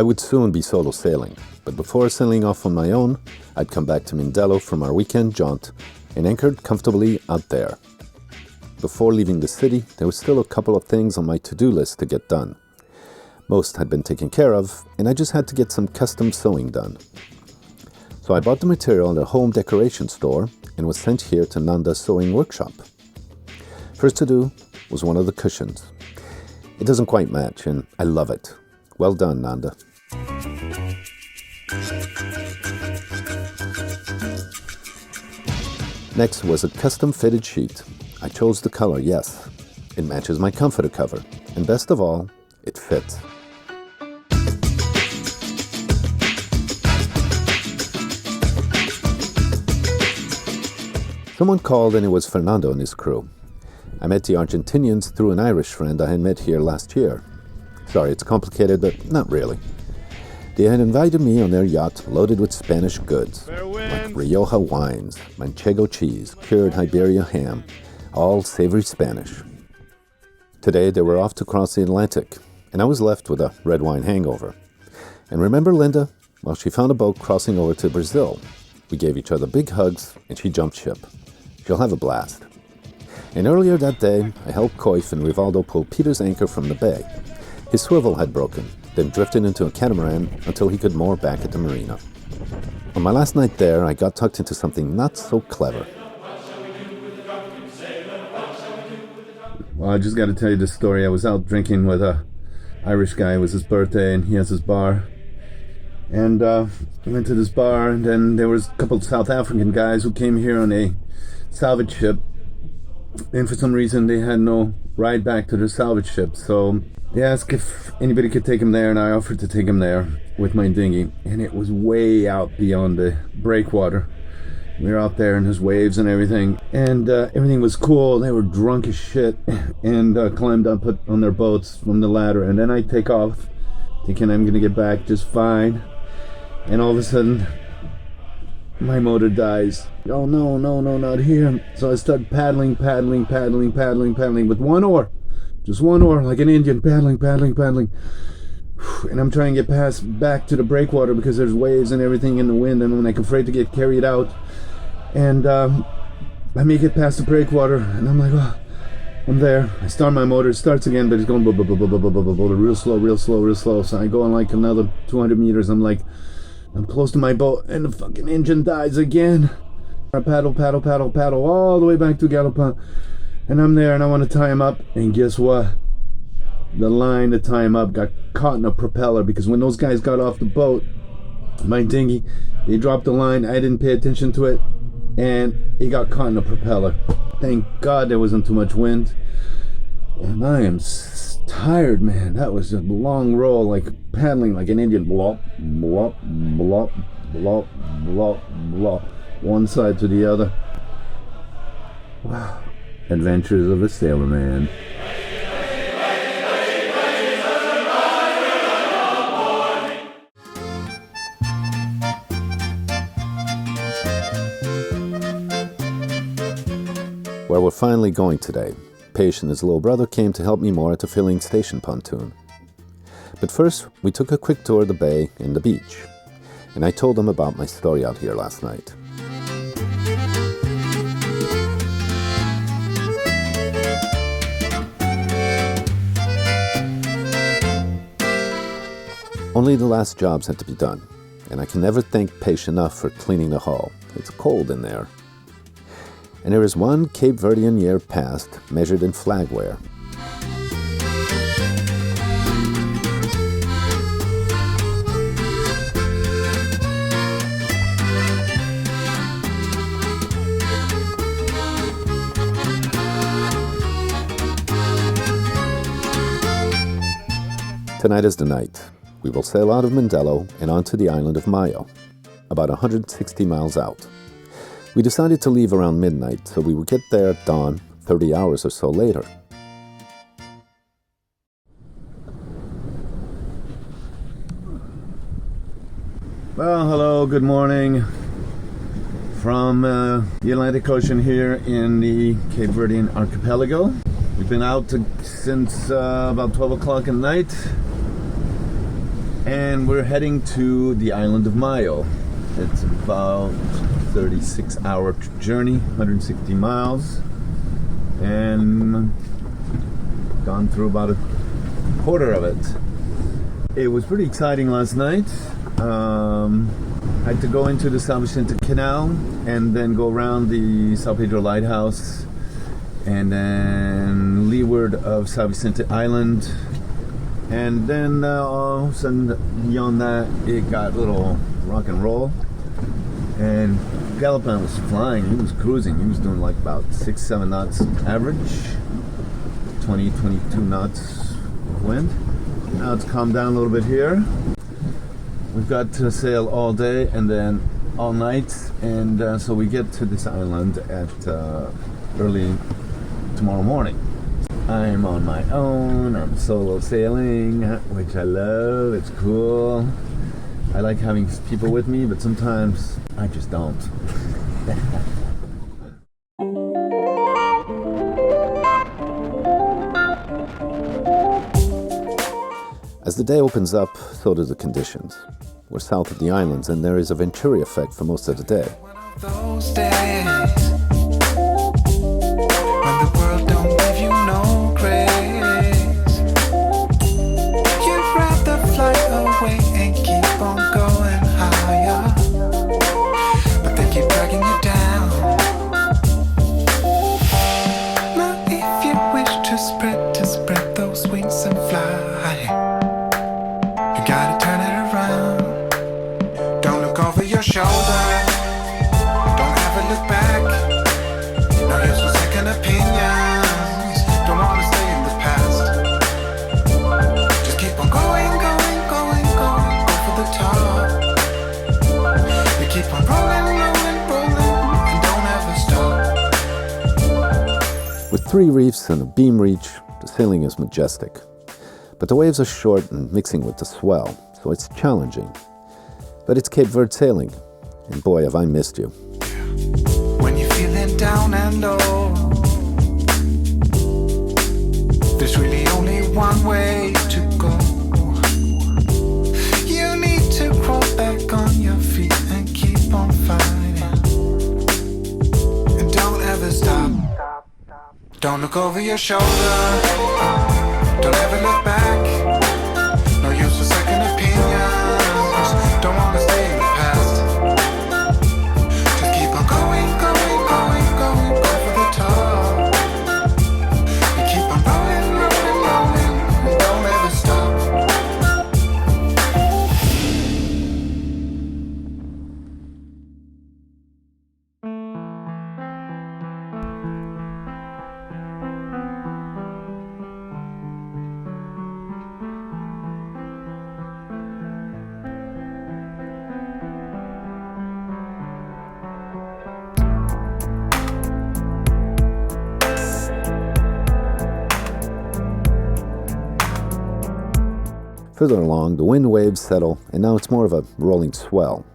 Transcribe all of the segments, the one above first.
I would soon be solo sailing, but before sailing off on my own, I'd come back to Mindelo from our weekend jaunt and anchored comfortably out there. Before leaving the city, there was still a couple of things on my to-do list to get done. Most had been taken care of, and I just had to get some custom sewing done. So I bought the material at a home decoration store and was sent here to Nanda's sewing workshop. First to do was one of the cushions. It doesn't quite match, and I love it. Well done, Nanda. Next was a custom fitted sheet. I chose the color, yes. It matches my comforter cover, and best of all, it fits. Someone called and it was Fernando and his crew. I met the Argentinians through an Irish friend I had met here last year. Sorry, it's complicated, but not really. They had invited me on their yacht loaded with Spanish goods, like Rioja wines, Manchego cheese, cured Iberia ham, all savory Spanish. Today they were off to cross the Atlantic, and I was left with a red wine hangover. And remember Linda? Well, she found a boat crossing over to Brazil. We gave each other big hugs, and she jumped ship. She'll have a blast. And earlier that day, I helped Coif and Rivaldo pull Peter's anchor from the bay. His swivel had broken, then drifted into a catamaran until he could moor back at the marina. On my last night there, I got tucked into something not so clever. Well, I just got to tell you this story. I was out drinking with a Irish guy. It was his birthday, and he has his bar. And I went to this bar, and then there was a couple of South African guys who came here on a salvage ship. And for some reason, they had no ride back to their salvage ship. So they asked if anybody could take him there, and I offered to take him there with my dinghy. And it was way out beyond the breakwater. We were out there, and there's waves and everything. And everything was cool. They were drunk as shit and climbed up on their boats from the ladder. And then I take off, thinking I'm going to get back just fine. And all of a sudden, my motor dies. Oh no, not here. So I start paddling with one oar. Just one oar, like an Indian, paddling. And I'm trying to get back to the breakwater because there's waves and everything in the wind, and I'm like afraid to get carried out. And I make it past the breakwater, and I'm like, oh, I'm there. I start my motor, it starts again, but it's going real slow. So I go on like another 200 meters. I'm close to my boat, and the fucking engine dies again. I paddle all the way back to Galopin. And I'm there, and I want to tie him up. And guess what? The line to tie him up got caught in a propeller, because when those guys got off the boat, my dinghy, they dropped the line. I didn't pay attention to it, and it got caught in a propeller. Thank God there wasn't too much wind. And I am tired, man. That was a long roll, like paddling like an Indian. Blop, blop, blop, blop, blop, blop. One side to the other. Wow. Adventures of a sailor man. Where we're finally going today. Paige and his little brother came to help me moor at the filling station pontoon. But first, we took a quick tour of the bay and the beach. And I told them about my story out here last night. Only the last jobs had to be done, and I can never thank Paige enough for cleaning the hull. It's cold in there. And there is one Cape Verdean year past, measured in flagware. Tonight is the night. We will sail out of Mindelo and onto the island of Mayo, about 160 miles out. We decided to leave around midnight so we would get there at dawn, 30 hours or so later. Well, hello, good morning from the Atlantic Ocean here in the Cape Verdean archipelago. We've been out since about 12 o'clock at night. and we're heading to the island of Mayo. It's about 36-hour journey, 160 miles, and gone through about a quarter of it. It was pretty exciting last night. I had to go into the Sao Vicente Canal and then go around the Sao Pedro Lighthouse and then leeward of Sao Vicente Island. And then all of a sudden, beyond that, it got a little rock and roll. And Galopin was flying. He was cruising. He was doing like about 6-7 knots average, 20-22 knots of wind. Now it's calmed down a little bit here. We've got to sail all day and then all night, and so we get to this island at early tomorrow morning. I'm on my own. I'm solo sailing, which I love. It's cool. I like having people with me, but sometimes I just don't. As the day opens up, so do the conditions. We're south of the islands, and there is a Venturi effect for most of the day. Those days when the world don't give you no grace, you'd rather fly away and keep on going higher, but they keep dragging you down. Now if you wish to spread those wings and fly, you gotta turn it around. Don't look over your shoulder. Don't ever look back. No use for second opinions. Don't wanna stay in the past. Just keep on going, go for the top. You keep on rolling, and don't ever stop. With 3 reefs and a beam reach, the sailing is majestic. But the waves are short and mixing with the swell, so it's challenging. But it's Cape Verde sailing, and boy, have I missed you. When you're feeling down and low, there's really only one way to go. You need to crawl back on your feet and keep on fighting. And don't ever stop. Don't look over your shoulder. Don't ever look back. No use for second opinions. Don't wanna stay in the past. Just keep on going, go for the top. You keep on rolling, and don't ever stop. Further along, the wind waves settle, and now it's more of a rolling swell.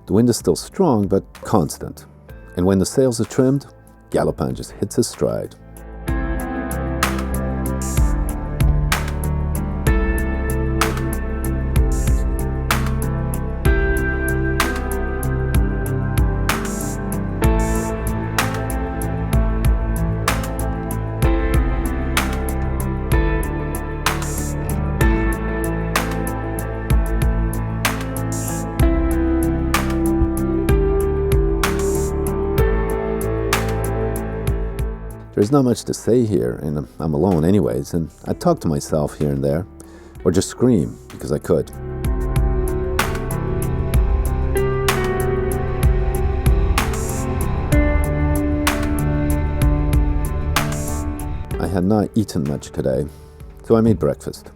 The wind is still strong, but constant. And when the sails are trimmed, Galopin just hits his stride. There's not much to say here, and I'm alone anyways, and I talk to myself here and there, or just scream because I could. I had not eaten much today, so I made breakfast.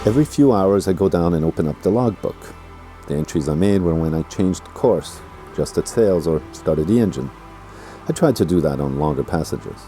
Every few hours I go down and open up the logbook. The entries I made were when I changed course, adjusted sails, or started the engine. I tried to do that on longer passages.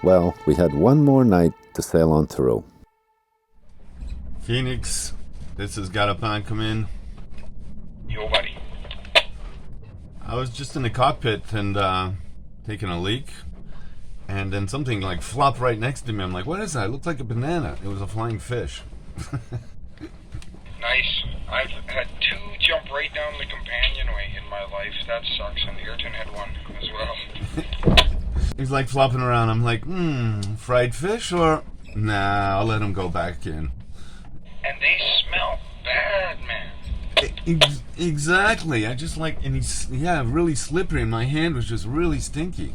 Well, we had one more night to sail on through. Phoenix, this is Galopin, come in. Yo, buddy. I was just in the cockpit and taking a leak, and then something like flopped right next to me. I'm like, what is that? It looked like a banana. It was a flying fish. Nice. I've had two jump right down the companionway in my life. That sucks. And Ayrton had one as well. He's like flopping around. I'm like, fried fish or... Nah, I'll let him go back in. And they smell bad, man. Exactly. I just like... And he's, really slippery, and my hand was just really stinky.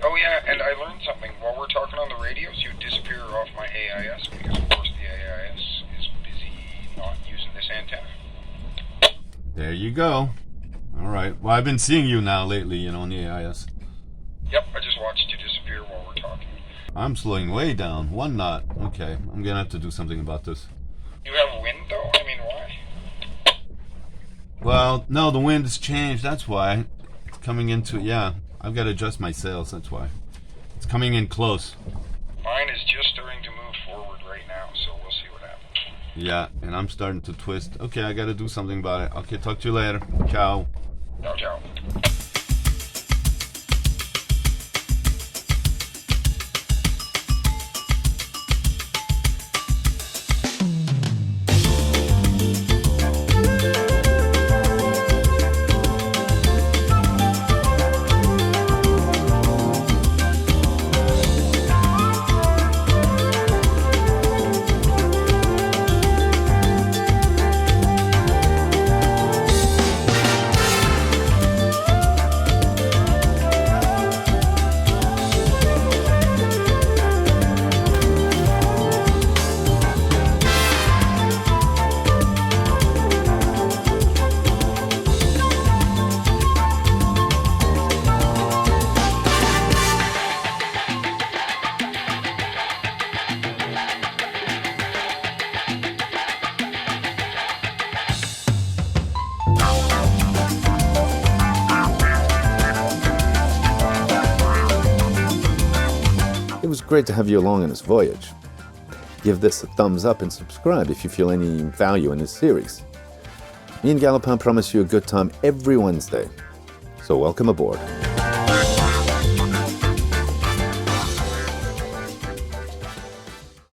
Oh, yeah, and I learned something. While we're talking on the radios, you disappear off my AIS because, of course, the AIS is busy not using this antenna. There you go. All right. Well, I've been seeing you now lately, on the AIS. Yep, I just watched you disappear while we're talking. I'm slowing way down. 1 knot. Okay, I'm gonna have to do something about this. You have wind, though? I mean, why? Well, no, the wind has changed. That's why. It's coming into... Yeah, I've got to adjust my sails. That's why. It's coming in close. Mine is just starting to move forward right now, so we'll see what happens. Yeah, and I'm starting to twist. Okay, I got to do something about it. Okay, talk to you later. Ciao. Ciao, ciao. It was great to have you along on this voyage. Give this a thumbs up and subscribe if you feel any value in this series. Me and Galopin promise you a good time every Wednesday, so welcome aboard.